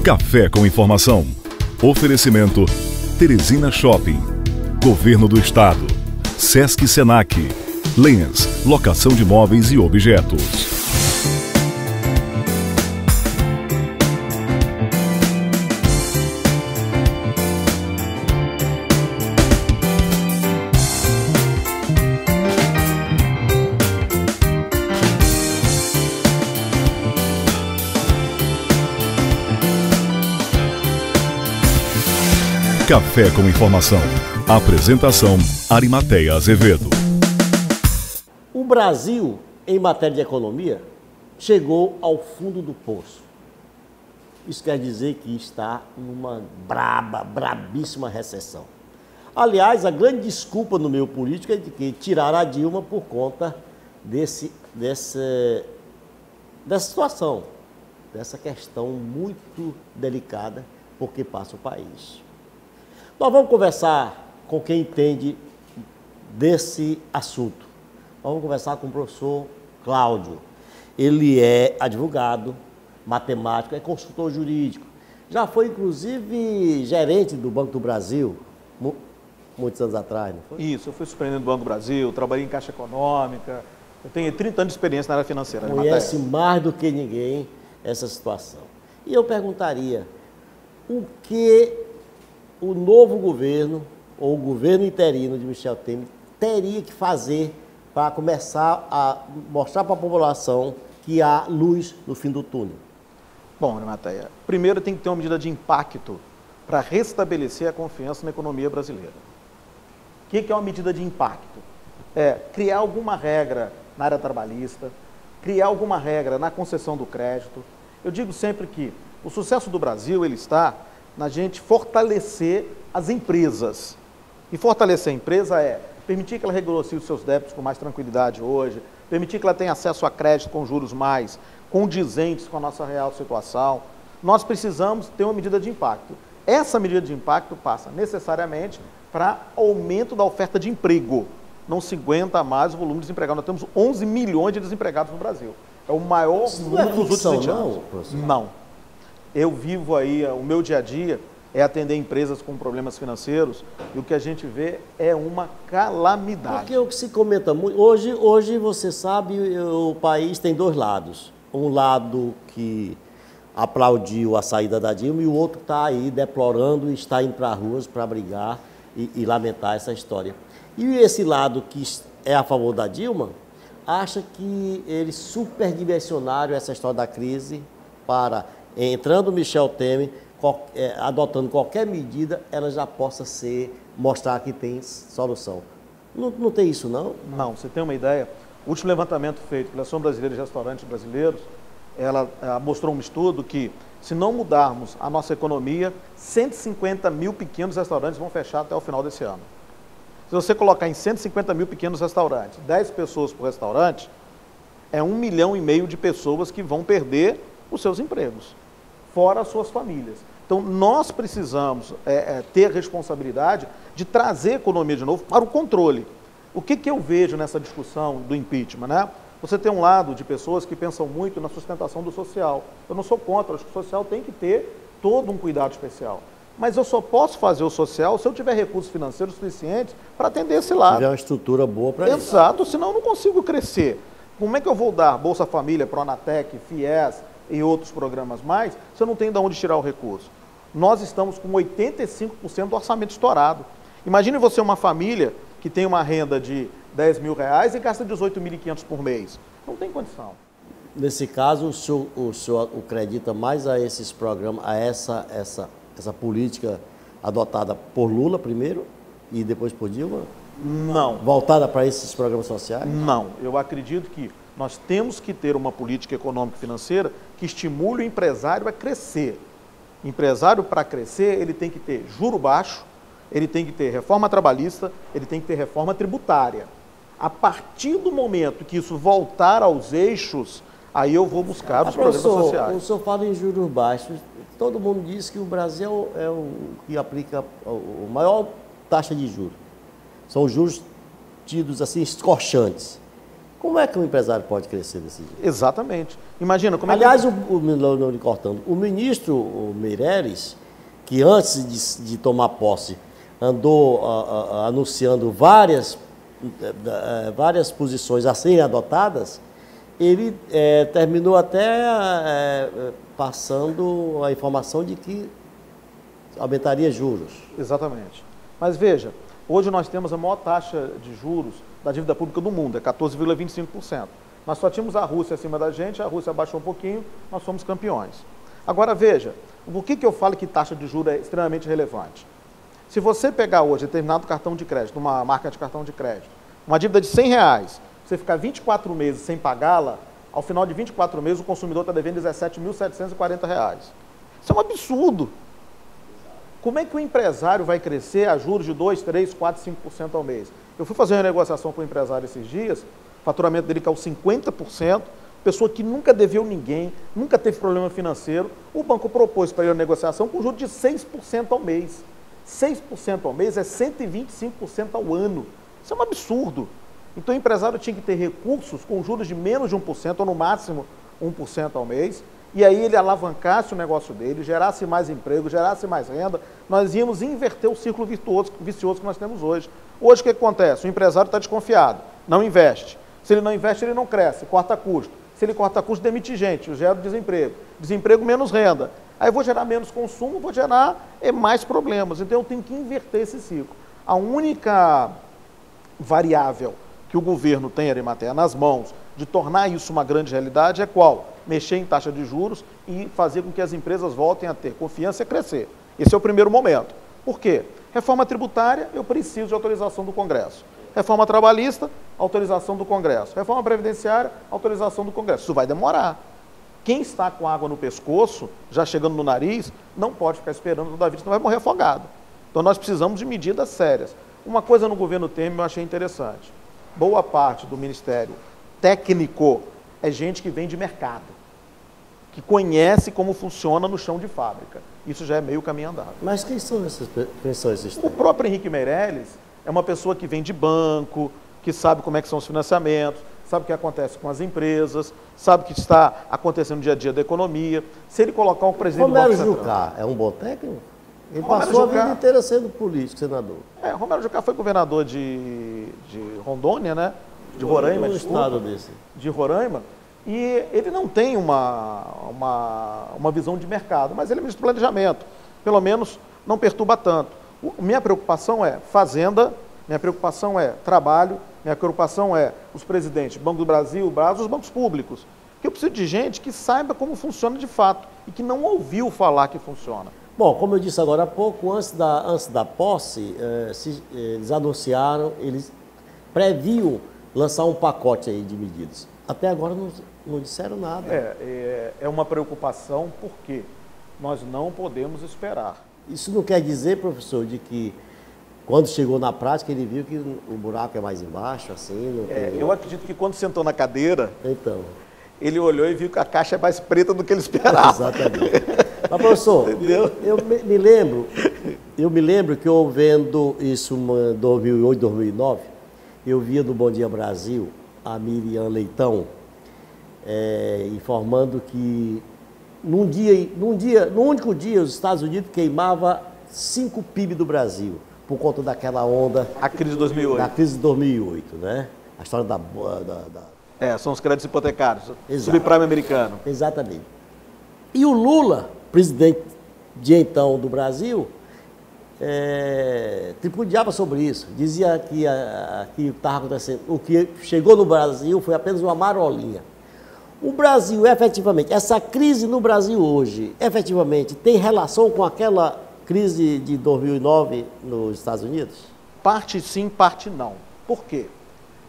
Café com Informação. Oferecimento Teresina Shopping, Governo do Estado, Sesc Senac, Lens, locação de móveis e objetos. Café com Informação. Apresentação: Arimateia Azevedo. O Brasil, em matéria de economia, chegou ao fundo do poço. Isso quer dizer que está numa brabíssima recessão. Aliás, a grande desculpa no meio político é de que tiraram a Dilma por conta dessa situação, dessa questão muito delicada por que passa o país. Nós vamos conversar com quem entende desse assunto. Vamos conversar com o professor Cláudio. Ele é advogado, matemático, é consultor jurídico. Já foi, inclusive, gerente do Banco do Brasil, muitos anos atrás, não foi? Isso, eu fui superintendente do Banco do Brasil, trabalhei em Caixa Econômica, eu tenho 30 anos de experiência na área financeira. Conhece mais do que ninguém essa situação. E eu perguntaria, o que o novo governo, ou o governo interino de Michel Temer, teria que fazer para começar a mostrar para a população que há luz no fim do túnel? Bom, Arimateia, primeiro tem que ter uma medida de impacto para restabelecer a confiança na economia brasileira. O que é uma medida de impacto? É criar alguma regra na área trabalhista, criar alguma regra na concessão do crédito. Eu digo sempre que o sucesso do Brasil ele está na gente fortalecer as empresas. E fortalecer a empresa é permitir que ela renegocie os seus débitos com mais tranquilidade hoje, permitir que ela tenha acesso a crédito com juros mais condizentes com a nossa real situação. Nós precisamos ter uma medida de impacto. Essa medida de impacto passa necessariamente para aumento da oferta de emprego. Não se aguenta mais o volume de desempregados. Nós temos 11 milhões de desempregados no Brasil. É o maior número dos últimos 20 anos. Não. Eu vivo aí, o meu dia a dia é atender empresas com problemas financeiros e o que a gente vê é uma calamidade. Porque o que se comenta muito, hoje você sabe, o país tem dois lados. Um lado que aplaudiu a saída da Dilma e o outro está aí deplorando e está indo para as ruas para brigar e lamentar essa história. E esse lado que é a favor da Dilma, acha que eles superdimensionaram essa história da crise para, entrando Michel Temer, adotando qualquer medida, ela já possa mostrar que tem solução. Não tem isso, não? Não, você tem uma ideia? O último levantamento feito pela Associação Brasileira de Restaurantes Brasileiros, ela mostrou um estudo que, se não mudarmos a nossa economia, 150 mil pequenos restaurantes vão fechar até o final desse ano. Se você colocar em 150 mil pequenos restaurantes, 10 pessoas por restaurante, é 1,5 milhão de pessoas que vão perder os seus empregos, fora as suas famílias. Então, nós precisamos ter responsabilidade de trazer a economia de novo para o controle. O que eu vejo nessa discussão do impeachment, né? Você tem um lado de pessoas que pensam muito na sustentação do social. Eu não sou contra, acho que o social tem que ter todo um cuidado especial. Mas eu só posso fazer o social se eu tiver recursos financeiros suficientes para atender esse lado. Se tiver uma estrutura boa para isso. Exato, senão eu não consigo crescer. Como é que eu vou dar Bolsa Família, Pronatec, FIES e outros programas mais, se eu não tenho de onde tirar o recurso? Nós estamos com 85% do orçamento estourado. Imagine você uma família que tem uma renda de R$10 mil e gasta 18.500 por mês. Não tem condição. Nesse caso, o senhor acredita mais a esses programas, a essa política adotada por Lula primeiro e depois por Dilma? Não. Voltada para esses programas sociais? Não. Eu acredito que nós temos que ter uma política econômica e financeira que estimule o empresário a crescer. Empresário, para crescer, ele tem que ter juro baixo, ele tem que ter reforma trabalhista, ele tem que ter reforma tributária. A partir do momento que isso voltar aos eixos, aí eu vou buscar os programas sociais. O senhor fala em juros baixos. Todo mundo diz que o Brasil é o que aplica a maior taxa de juros. São juros tidos assim escorchantes. Como é que um empresário pode crescer desse jeito? Exatamente. Imagina como Aliás, não lhe cortando, o ministro Meirelles, que antes de tomar posse andou anunciando várias posições a serem adotadas, ele terminou até passando a informação de que aumentaria juros. Exatamente. Mas veja, hoje nós temos a maior taxa de juros da dívida pública do mundo, é 14,25%. Nós só tínhamos a Rússia acima da gente, a Rússia abaixou um pouquinho, nós somos campeões. Agora veja, por que eu falo que taxa de juros é extremamente relevante? Se você pegar hoje determinado cartão de crédito, uma marca de cartão de crédito, uma dívida de R$100, você ficar 24 meses sem pagá-la, ao final de 24 meses o consumidor está devendo R$17.740. Isso é um absurdo. Como é que o empresário vai crescer a juros de 2%, 3%, 4%, 5% ao mês? Eu fui fazer uma negociação com o empresário esses dias, o faturamento dele caiu 50%, pessoa que nunca deveu ninguém, nunca teve problema financeiro, o banco propôs para ele a negociação com juros de 6% ao mês. 6% ao mês é 125% ao ano. Isso é um absurdo. Então o empresário tinha que ter recursos com juros de menos de 1%, ou no máximo 1% ao mês, e aí ele alavancasse o negócio dele, gerasse mais emprego, gerasse mais renda, nós íamos inverter o círculo vicioso que nós temos hoje. Hoje o que acontece? O empresário está desconfiado, não investe. Se ele não investe, ele não cresce, corta custo. Se ele corta custo, demite gente, gera desemprego. Desemprego, menos renda. Aí eu vou gerar menos consumo, vou gerar mais problemas. Então eu tenho que inverter esse ciclo. A única variável que o governo tem, Arimateia, nas mãos de tornar isso uma grande realidade é qual? Mexer em taxa de juros e fazer com que as empresas voltem a ter confiança e crescer. Esse é o primeiro momento. Por quê? Reforma tributária, eu preciso de autorização do Congresso. Reforma trabalhista, autorização do Congresso. Reforma previdenciária, autorização do Congresso. Isso vai demorar. Quem está com água no pescoço, já chegando no nariz, não pode ficar esperando toda a vida, senão vai morrer afogado. Então nós precisamos de medidas sérias. Uma coisa no governo Temer eu achei interessante. Boa parte do ministério técnico é gente que vem de mercado, que conhece como funciona no chão de fábrica. Isso já é meio caminho andado. Mas quem são esses O próprio Henrique Meirelles é uma pessoa que vem de banco, que sabe como é que são os financiamentos, sabe o que acontece com as empresas, sabe o que está acontecendo no dia a dia da economia. Se ele colocar um presidente Romero do Banco Jucá é um bom técnico? Ele Romero passou Jucá, a vida inteira sendo político, senador. Romero Jucá foi governador de Rondônia, né? De Roraima, estado desse. De Roraima, e ele não tem uma visão de mercado, mas ele é ministro do planejamento, pelo menos não perturba tanto. Minha preocupação é fazenda, minha preocupação é trabalho, minha preocupação é os presidentes, Banco do Brasil, os bancos públicos, que eu preciso de gente que saiba como funciona de fato e que não ouviu falar que funciona. Bom, como eu disse agora há pouco, antes da posse, eles anunciaram, eles previam lançar um pacote aí de medidas. Até agora não disseram nada. É uma preocupação porque nós não podemos esperar. Isso não quer dizer, professor, de que quando chegou na prática ele viu que o buraco é mais embaixo, assim? Eu acredito que quando sentou na cadeira, então, ele olhou e viu que a caixa é mais preta do que ele esperava. exatamente. Mas, professor, eu me lembro que eu vendo isso em 2008, 2009, eu via no Bom Dia Brasil a Miriam Leitão informando que no único dia os Estados Unidos queimava 5 PIB do Brasil por conta daquela onda. A crise de 2008. Da crise de 2008, né? A história são os créditos hipotecários, Exato. subprime americano. Exatamente. E o Lula, presidente de então do Brasil, tripudiava sobre isso. Dizia que estava acontecendo. O que chegou no Brasil foi apenas uma marolinha. O Brasil, efetivamente, essa crise no Brasil hoje, efetivamente, tem relação com aquela crise de 2009 nos Estados Unidos? Parte sim, parte não. Por quê?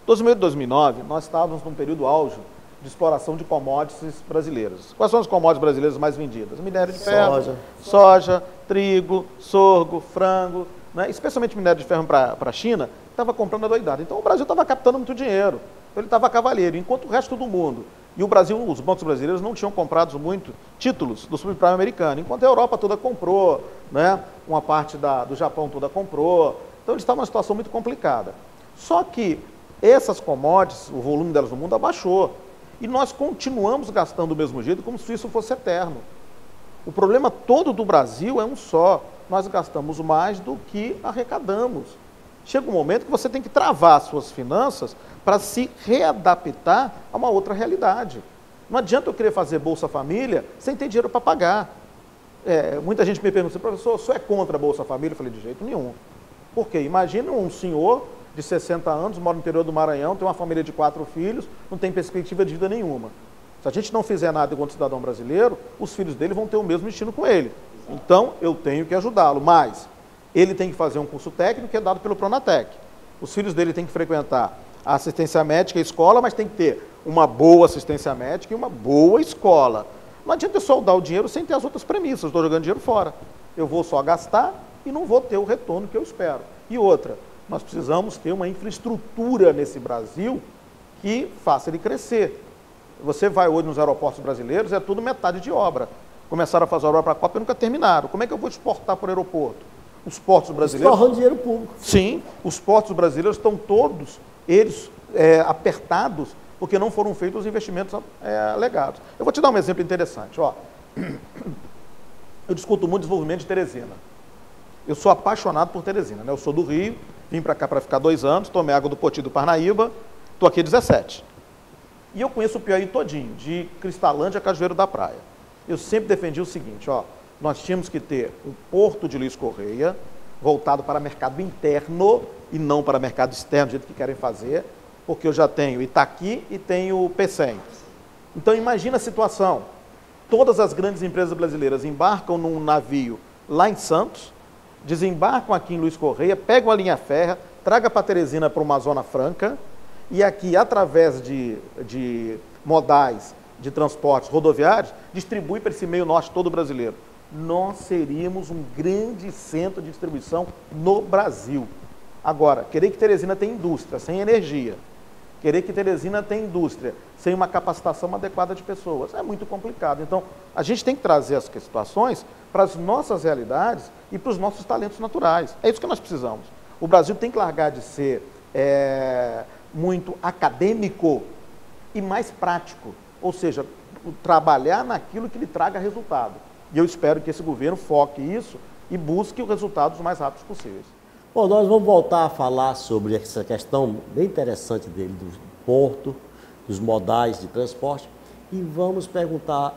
2008 e 2009, nós estávamos num período auge de exploração de commodities brasileiras. Quais são as commodities brasileiras mais vendidas? Minério de ferro, soja, trigo, sorgo, frango, né? Especialmente minério de ferro para a China, estava comprando a doidada. Então o Brasil estava captando muito dinheiro, então ele estava cavalheiro, enquanto o resto do mundo. E o Brasil, os bancos brasileiros não tinham comprado muito títulos do subprime americano, enquanto a Europa toda comprou, né? Uma parte do Japão toda comprou. Então eles estavam numa situação muito complicada. Só que Essas commodities, o volume delas no mundo abaixou. E nós continuamos gastando do mesmo jeito, como se isso fosse eterno. O problema todo do Brasil é um só. Nós gastamos mais do que arrecadamos. Chega um momento que você tem que travar as suas finanças para se readaptar a uma outra realidade. Não adianta eu querer fazer Bolsa Família sem ter dinheiro para pagar. Muita gente me pergunta, professor, o senhor é contra a Bolsa Família? Eu falei, de jeito nenhum. Por quê? Imagina um senhor de 60 anos, mora no interior do Maranhão, tem uma família de 4 filhos, não tem perspectiva de vida nenhuma. Se a gente não fizer nada enquanto cidadão brasileiro, os filhos dele vão ter o mesmo destino com ele. Então, eu tenho que ajudá-lo, mas ele tem que fazer um curso técnico que é dado pelo Pronatec. Os filhos dele têm que frequentar a assistência médica e a escola, mas tem que ter uma boa assistência médica e uma boa escola. Não adianta eu só dar o dinheiro sem ter as outras premissas, estou jogando dinheiro fora. Eu vou só gastar e não vou ter o retorno que eu espero. E outra, nós precisamos ter uma infraestrutura nesse Brasil que faça ele crescer. Você vai hoje nos aeroportos brasileiros, é tudo metade de obra. Começaram a fazer obra para a Copa e nunca terminaram. Como é que eu vou exportar por aeroporto? Os portos brasileiros... Estorrando dinheiro público. Sim, os portos brasileiros estão todos, eles, apertados, porque não foram feitos os investimentos alegados. Eu vou te dar um exemplo interessante. Ó. Eu discuto muito desenvolvimento de Teresina. Eu sou apaixonado por Teresina, né? Eu sou do Rio, vim para cá para ficar 2 anos, tomei água do Poti do Parnaíba, estou aqui 17. E eu conheço o Piauí todinho, de Cristalândia a Cajueiro da Praia. Eu sempre defendi o seguinte, ó, nós tínhamos que ter um porto de Luiz Correia, voltado para mercado interno e não para mercado externo, do jeito que querem fazer, porque eu já tenho Itaqui e tenho Pecém. Então imagina a situação, todas as grandes empresas brasileiras embarcam num navio lá em Santos, desembarcam aqui em Luiz Correia, pegam a linha férrea, traga para Teresina para uma zona franca, e aqui, através de modais de transportes rodoviários, distribui para esse meio norte todo brasileiro. Nós seríamos um grande centro de distribuição no Brasil. Agora, querer que Teresina tenha indústria sem energia, querer que Teresina tenha indústria sem uma capacitação adequada de pessoas, é muito complicado. Então, a gente tem que trazer essas situações para as nossas realidades e para os nossos talentos naturais. É isso que nós precisamos. O Brasil tem que largar de ser muito acadêmico e mais prático, ou seja, trabalhar naquilo que lhe traga resultado. E eu espero que esse governo foque isso e busque os resultados os mais rápidos possíveis. Bom, nós vamos voltar a falar sobre essa questão bem interessante dele, do porto, dos modais de transporte, e vamos perguntar,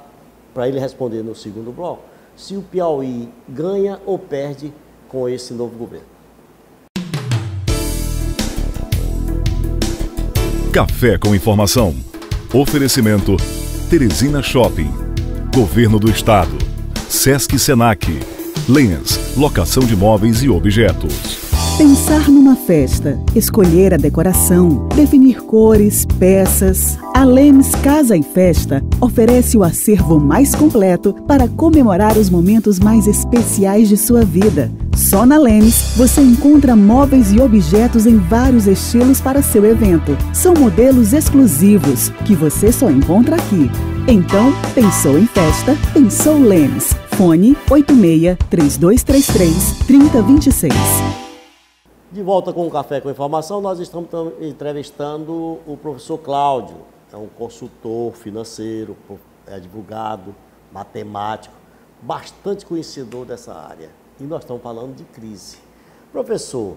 para ele responder no segundo bloco, se o Piauí ganha ou perde com esse novo governo. Café com informação. Oferecimento Teresina Shopping, Governo do Estado, Sesc Senac, Lens, locação de móveis e objetos. Pensar numa festa, escolher a decoração, definir cores, peças. A Lens Casa e Festa oferece o acervo mais completo para comemorar os momentos mais especiais de sua vida. Só na Lens você encontra móveis e objetos em vários estilos para seu evento. São modelos exclusivos que você só encontra aqui. Então, pensou em festa? Pensou Lens. Fone 86-3233-3026. De volta com o Café com Informação, nós estamos entrevistando o professor Cláudio, é um consultor financeiro, advogado, matemático, bastante conhecedor dessa área. E nós estamos falando de crise. Professor,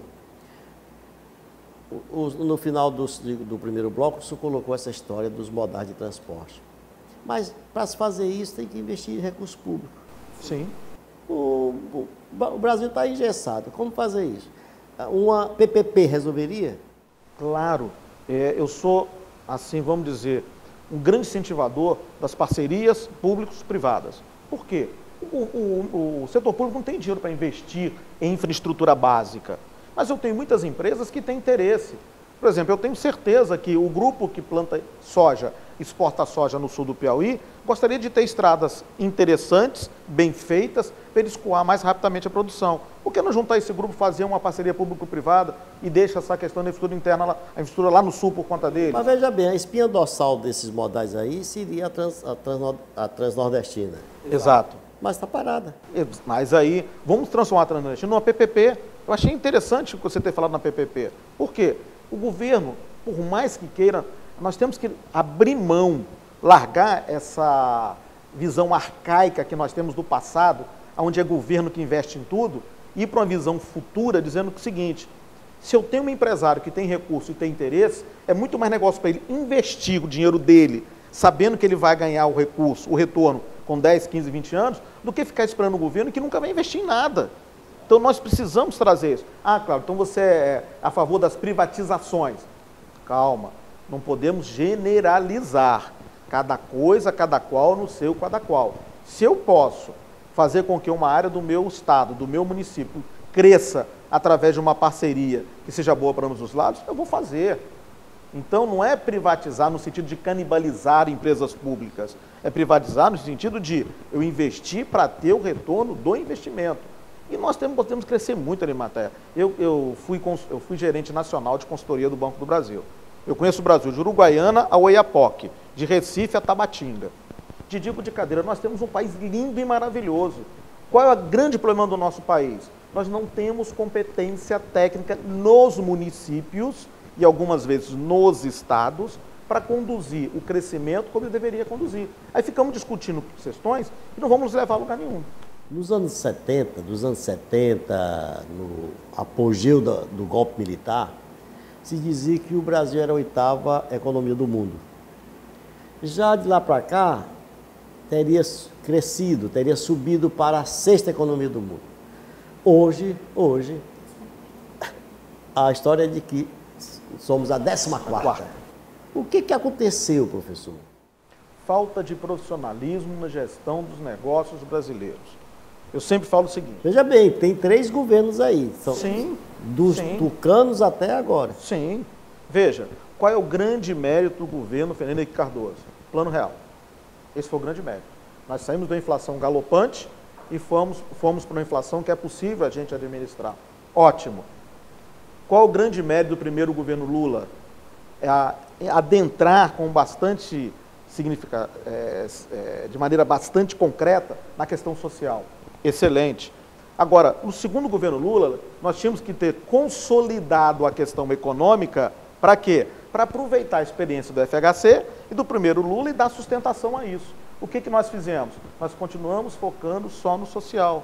no final do primeiro bloco, o senhor colocou essa história dos modais de transporte. Mas, para se fazer isso, tem que investir em recursos públicos. Sim. O Brasil está engessado. Como fazer isso? Uma PPP resolveria? Claro. Eu sou, assim, vamos dizer, um grande incentivador das parcerias públicos-privadas. Por quê? O setor público não tem dinheiro para investir em infraestrutura básica, mas eu tenho muitas empresas que têm interesse. Por exemplo, eu tenho certeza que o grupo que planta soja, exporta soja no sul do Piauí, gostaria de ter estradas interessantes, bem feitas, para ele escoar mais rapidamente a produção. Por que não juntar esse grupo, fazer uma parceria público-privada e deixa essa questão da infraestrutura interna, a infraestrutura lá no sul por conta dele? Mas veja bem, a espinha dorsal desses modais aí seria a transnordestina. Exato. Mas está parada. Mas aí, vamos transformar a transnordestina numa PPP. Eu achei interessante você ter falado na PPP. Por quê? O governo por mais que queiram, nós temos que abrir mão, largar essa visão arcaica que nós temos do passado, onde é governo que investe em tudo, e ir para uma visão futura dizendo o seguinte: se eu tenho um empresário que tem recurso e tem interesse, é muito mais negócio para ele investir o dinheiro dele, sabendo que ele vai ganhar o recurso, o retorno, com 10, 15, 20 anos, do que ficar esperando o governo que nunca vai investir em nada. Então nós precisamos trazer isso. Ah, claro, então você é a favor das privatizações. Calma, não podemos generalizar. Cada coisa, cada qual no seu cada qual. Se eu posso fazer com que uma área do meu estado, do meu município, cresça através de uma parceria que seja boa para ambos os lados, eu vou fazer. Então não é privatizar no sentido de canibalizar empresas públicas, é privatizar no sentido de eu investir para ter o retorno do investimento. E nós podemos crescer muito, Arimateia. Eu fui gerente nacional de consultoria do Banco do Brasil. Eu conheço o Brasil de Uruguaiana a Oiapoque, de Recife a Tabatinga. Te digo de cadeira, nós temos um país lindo e maravilhoso. Qual é o grande problema do nosso país? Nós não temos competência técnica nos municípios e algumas vezes nos estados para conduzir o crescimento como ele deveria conduzir. Aí ficamos discutindo questões e não vamos nos levar a lugar nenhum. Dos anos 70, no apogeu do golpe militar, se dizia que o Brasil era a 8ª economia do mundo. Já de lá para cá, teria crescido, teria subido para a 6ª economia do mundo. Hoje, a história é de que somos a 14ª. O que aconteceu, professor? Falta de profissionalismo na gestão dos negócios brasileiros. Eu sempre falo o seguinte... Veja bem, tem 3 governos aí. Sim. Dos tucanos até agora. Sim. Veja, qual é o grande mérito do governo Fernando Henrique Cardoso? Plano Real. Esse foi o grande mérito. Nós saímos da inflação galopante e fomos para uma inflação que é possível a gente administrar. Ótimo. Qual o grande mérito do primeiro governo Lula? É adentrar com bastante de maneira bastante concreta na questão social. Excelente. Agora, no segundo governo Lula, nós tínhamos que ter consolidado a questão econômica para quê? Para aproveitar a experiência do FHC e do primeiro Lula e dar sustentação a isso. O que nós fizemos? Nós continuamos focando só no social.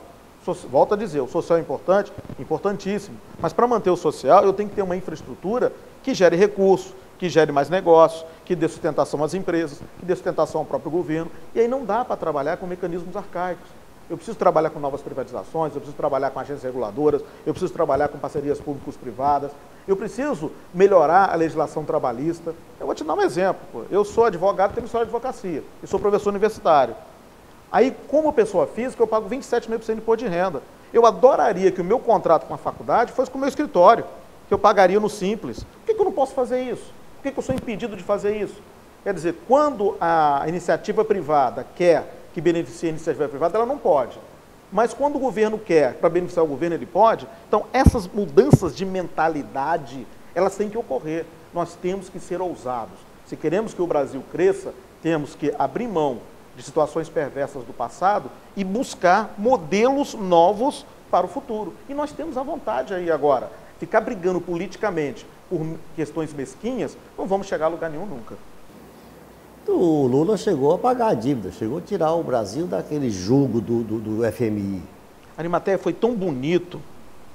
Volto a dizer, o social é importante? Importantíssimo. Mas para manter o social, eu tenho que ter uma infraestrutura que gere recursos, que gere mais negócios, que dê sustentação às empresas, que dê sustentação ao próprio governo. E aí não dá para trabalhar com mecanismos arcaicos. Eu preciso trabalhar com novas privatizações, eu preciso trabalhar com agências reguladoras, eu preciso trabalhar com parcerias públicos-privadas, eu preciso melhorar a legislação trabalhista. Eu vou te dar um exemplo. Eu sou advogado, tenho história de advocacia, e sou professor universitário. Aí, como pessoa física, eu pago 27,5% de imposto de renda. Eu adoraria que o meu contrato com a faculdade fosse com o meu escritório, que eu pagaria no Simples. Por que eu não posso fazer isso? Por que eu sou impedido de fazer isso? Quer dizer, quando a iniciativa privada quer que beneficie a iniciativa privada, ela não pode. Mas quando o governo quer, para beneficiar o governo, ele pode. Então, essas mudanças de mentalidade, elas têm que ocorrer. Nós temos que ser ousados. Se queremos que o Brasil cresça, temos que abrir mão de situações perversas do passado e buscar modelos novos para o futuro. E nós temos a vontade aí agora. Ficar brigando politicamente por questões mesquinhas, não vamos chegar a lugar nenhum nunca. O Lula chegou a pagar a dívida, chegou a tirar o Brasil daquele jugo do FMI. Arimateia, foi tão bonito,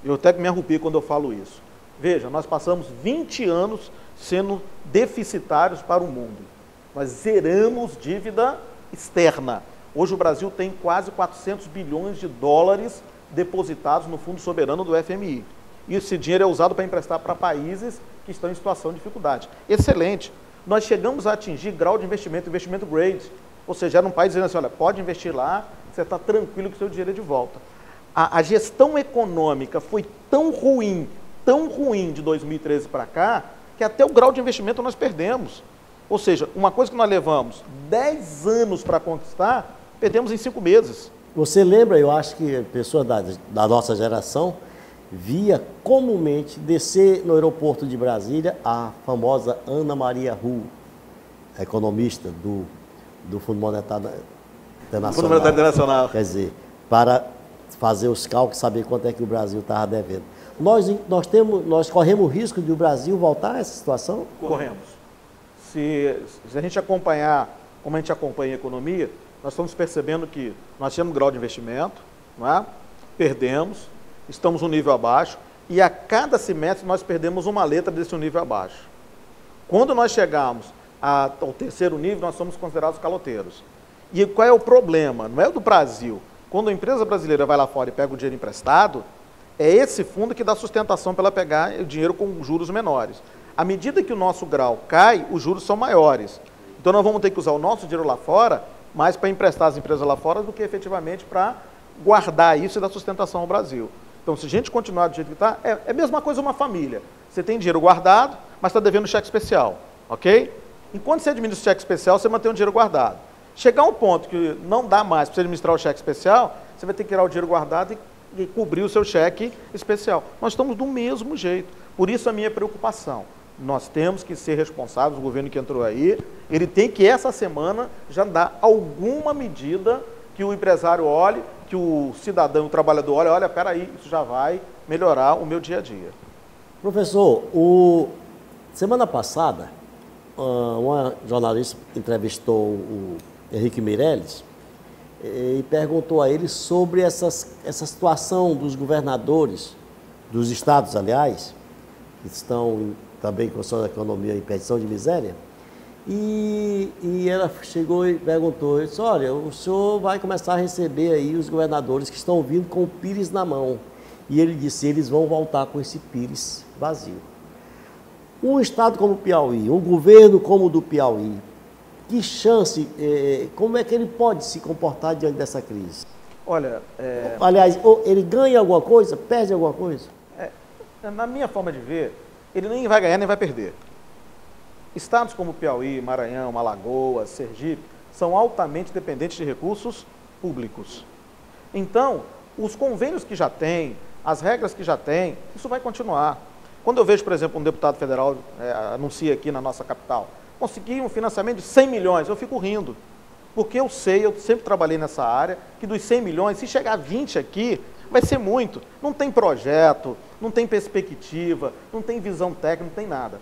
eu até me arrepio quando eu falo isso. Veja, nós passamos 20 anos sendo deficitários para o mundo. Nós zeramos dívida externa. Hoje o Brasil tem quase 400 bilhões de dólares depositados no Fundo Soberano do FMI. E esse dinheiro é usado para emprestar para países que estão em situação de dificuldade. Excelente. Nós chegamos a atingir grau de investimento grade, ou seja, era um país dizendo assim, olha, pode investir lá, você está tranquilo que o seu dinheiro é de volta. A gestão econômica foi tão ruim de 2013 para cá, que até o grau de investimento nós perdemos. Ou seja, uma coisa que nós levamos 10 anos para conquistar, perdemos em 5 meses. Você lembra, eu acho que pessoas da nossa geração via comumente descer no aeroporto de Brasília a famosa Ana Maria Hu, economista do Fundo Monetário Internacional. Fundo Monetário Internacional. Quer dizer, para fazer os cálculos, saber quanto é que o Brasil estava devendo. nós corremos o risco de o Brasil voltar a essa situação? Corremos. Se a gente acompanhar, como a gente acompanha a economia, nós estamos percebendo que nós temos grau de investimento, não é? Perdemos, estamos um nível abaixo, e a cada semestre nós perdemos uma letra desse nível abaixo. Quando nós chegarmos ao terceiro nível, nós somos considerados caloteiros. E qual é o problema? Não é o do Brasil. Quando a empresa brasileira vai lá fora e pega o dinheiro emprestado, é esse fundo que dá sustentação para ela pegar o dinheiro com juros menores. À medida que o nosso grau cai, os juros são maiores. Então nós vamos ter que usar o nosso dinheiro lá fora mais para emprestar às empresas lá fora do que efetivamente para guardar isso e dar sustentação ao Brasil. Então, se a gente continuar do jeito que está, é a mesma coisa uma família. Você tem dinheiro guardado, mas está devendo cheque especial, ok? Enquanto você administra o cheque especial, você mantém o dinheiro guardado. Chegar um ponto que não dá mais para você administrar o cheque especial, você vai ter que tirar o dinheiro guardado e cobrir o seu cheque especial. Nós estamos do mesmo jeito. Por isso a minha preocupação. Nós temos que ser responsáveis, o governo que entrou aí, ele tem que essa semana já dar alguma medida que o empresário olhe, que o cidadão, o trabalhador olha, peraí, isso já vai melhorar o meu dia a dia. Professor, semana passada, uma jornalista entrevistou o Henrique Meirelles e perguntou a ele sobre essa situação dos governadores, dos estados, aliás, que estão também com a sua economia em perdição de miséria. E ela chegou e perguntou, disse, olha, o senhor vai começar a receber aí os governadores que estão vindo com o pires na mão. E ele disse, eles vão voltar com esse pires vazio. Um estado como o Piauí, um governo como o do Piauí, que chance, como é que ele pode se comportar diante dessa crise? Olha, aliás, ele ganha alguma coisa, perde alguma coisa? Na minha forma de ver, ele nem vai ganhar nem vai perder. Estados como Piauí, Maranhão, Alagoas, Sergipe, são altamente dependentes de recursos públicos. Então, os convênios que já tem, as regras que já tem, isso vai continuar. Quando eu vejo, por exemplo, um deputado federal anuncia aqui na nossa capital, conseguir um financiamento de 100 milhões, eu fico rindo. Porque eu sempre trabalhei nessa área, que dos 100 milhões, se chegar a 20 aqui, vai ser muito. Não tem projeto, não tem perspectiva, não tem visão técnica, não tem nada.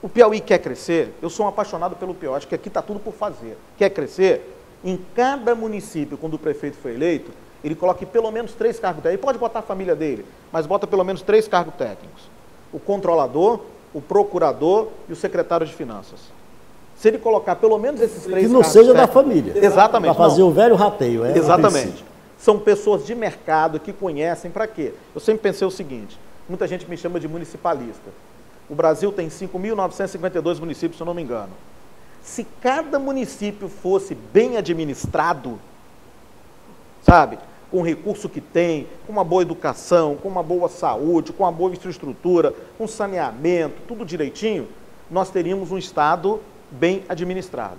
O Piauí quer crescer? Eu sou um apaixonado pelo Piauí, acho que aqui está tudo por fazer. Quer crescer? Em cada município, quando o prefeito foi eleito, ele coloca pelo menos 3 cargos técnicos. Ele pode botar a família dele, mas bota pelo menos 3 cargos técnicos. O controlador, o procurador e o secretário de finanças. Se ele colocar pelo menos esses 3 cargos que não seja da família. Exatamente. Para fazer o velho rateio. Exatamente. São pessoas de mercado que conhecem para quê? Eu sempre pensei o seguinte, muita gente me chama de municipalista. O Brasil tem 5.952 municípios, se eu não me engano. Se cada município fosse bem administrado, sabe, com o recurso que tem, com uma boa educação, com uma boa saúde, com uma boa infraestrutura, com saneamento, tudo direitinho, nós teríamos um Estado bem administrado.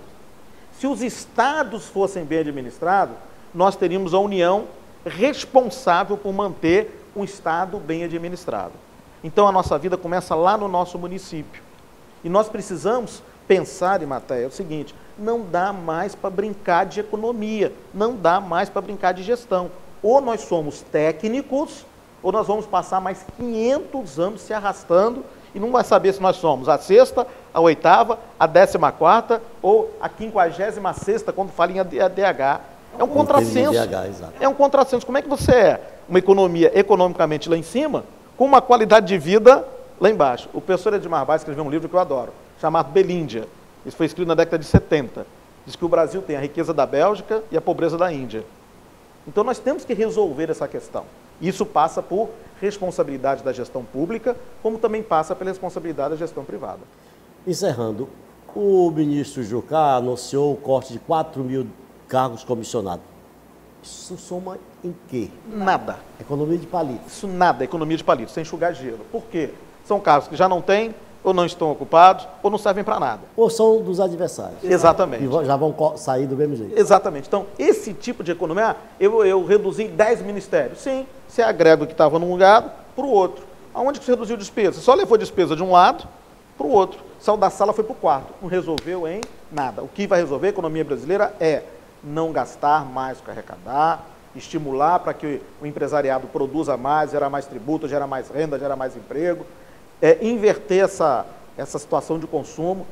Se os estados fossem bem administrados, nós teríamos a União responsável por manter um Estado bem administrado. Então a nossa vida começa lá no nosso município. E nós precisamos pensar, Matéia, é o seguinte, não dá mais para brincar de economia, não dá mais para brincar de gestão. Ou nós somos técnicos, ou nós vamos passar mais 500 anos se arrastando e não vai saber se nós somos a 6ª, a 8ª, a 14ª ou a 56ª, quando fala em ADH. É um contrassenso. É um contrassenso. Como é que você é uma economia economicamente lá em cima, com uma qualidade de vida lá embaixo? O professor Edmar Baes escreveu um livro que eu adoro, chamado Belíndia. Isso foi escrito na década de 70. Diz que o Brasil tem a riqueza da Bélgica e a pobreza da Índia. Então nós temos que resolver essa questão. Isso passa por responsabilidade da gestão pública, como também passa pela responsabilidade da gestão privada. Encerrando, o ministro Jucá anunciou o corte de 4 mil cargos comissionados. Isso soma em quê? Nada. Economia de palito. Isso nada, economia de palito, sem enxugar gelo. Por quê? São cargos que já não têm, ou não estão ocupados, ou não servem para nada. Ou são dos adversários. Exatamente. E já vão sair do mesmo jeito. Exatamente. Então, esse tipo de economia, eu reduzi 10 ministérios. Sim, você agrega o que estava num lugar para o outro. Aonde que você reduziu despesa? Você só levou despesa de um lado para o outro. Saiu da sala, foi para o quarto. Não resolveu em nada. O que vai resolver a economia brasileira é não gastar mais do que arrecadar, estimular para que o empresariado produza mais, gera mais tributo, gera mais renda, gera mais emprego, inverter essa situação de consumo.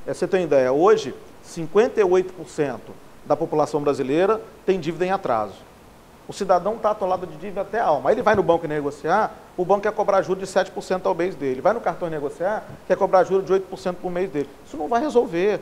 Você tem ideia, hoje 58% da população brasileira tem dívida em atraso. O cidadão está atolado de dívida até a alma. Aí ele vai no banco negociar, o banco quer cobrar juros de 7% ao mês dele. Vai no cartão negociar, quer cobrar juros de 8% por mês dele. Isso não vai resolver.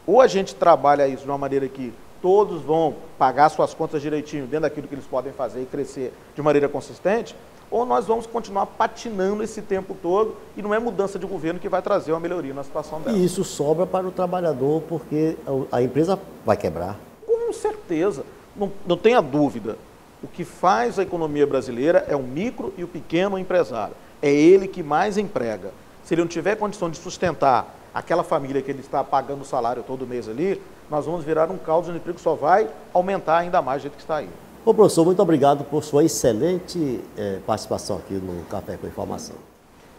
Ou a gente trabalha isso de uma maneira que todos vão pagar suas contas direitinho, dentro daquilo que eles podem fazer e crescer de maneira consistente, ou nós vamos continuar patinando esse tempo todo e não é mudança de governo que vai trazer uma melhoria na situação dela. E isso sobra para o trabalhador, porque a empresa vai quebrar. Com certeza, não tenha dúvida. O que faz a economia brasileira é o micro e o pequeno empresário. É ele que mais emprega. Se ele não tiver condição de sustentar aquela família que ele está pagando o salário todo mês ali, nós vamos virar um caldo de emprego que só vai aumentar ainda mais do jeito que está aí. Ô, professor, muito obrigado por sua excelente participação aqui no Café com Informação.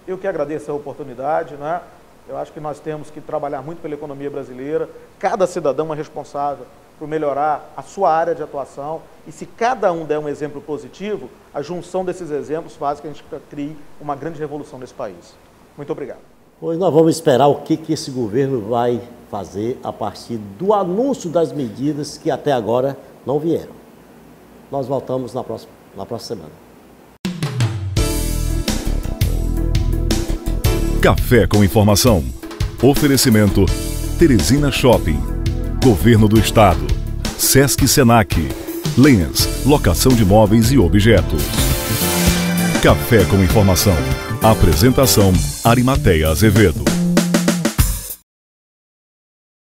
Eu que agradeço a oportunidade, né? Eu acho que nós temos que trabalhar muito pela economia brasileira. Cada cidadão é responsável por melhorar a sua área de atuação. E se cada um der um exemplo positivo, a junção desses exemplos faz que a gente crie uma grande revolução nesse país. Muito obrigado. Pois nós vamos esperar o que esse governo vai fazer a partir do anúncio das medidas que até agora não vieram. Nós voltamos na próxima semana. Café com Informação. Oferecimento Teresina Shopping, Governo do Estado, Sesc Senac, Lens, locação de móveis e objetos. Café com Informação. Apresentação Arimateia Azevedo.